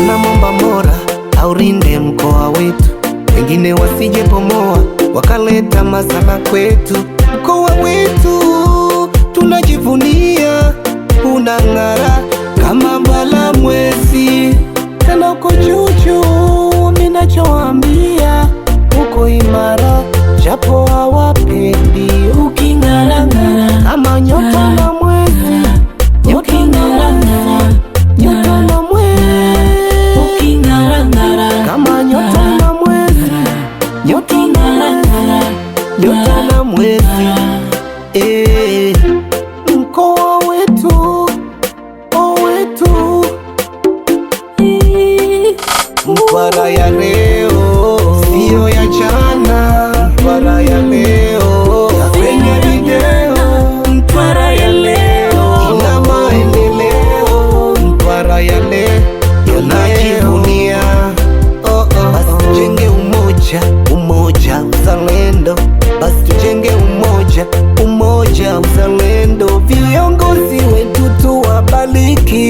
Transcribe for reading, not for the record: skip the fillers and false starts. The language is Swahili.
na momba Mola aurinde mkoa wetu, wengine wasije pomoa wakaleta masala kwetu. Mkoa wetu tunajivunia, unang'ara kama mbala mwezi, tena uko juju. Minachoambia uko imara, japo hawapendi. Uking'ara-ng'ara kama nyota na mwezi, uking'ara-ng'ara nyota na mwezi, uking'ara-ng'ara kama nyota na mwezi, nyota na mwezi. Mkoa wetu, Mtwara ya leo sio ya jana. Mtwara ya leo kwenye video, Mtwara ya leo ina maendeleo. Mtwara ya leo tunajivunia. Basi tujenge umoja, umoja uzalendo. Basi tujenge umoja, umoja uzalendo. Viongozi wetu tuwabariki.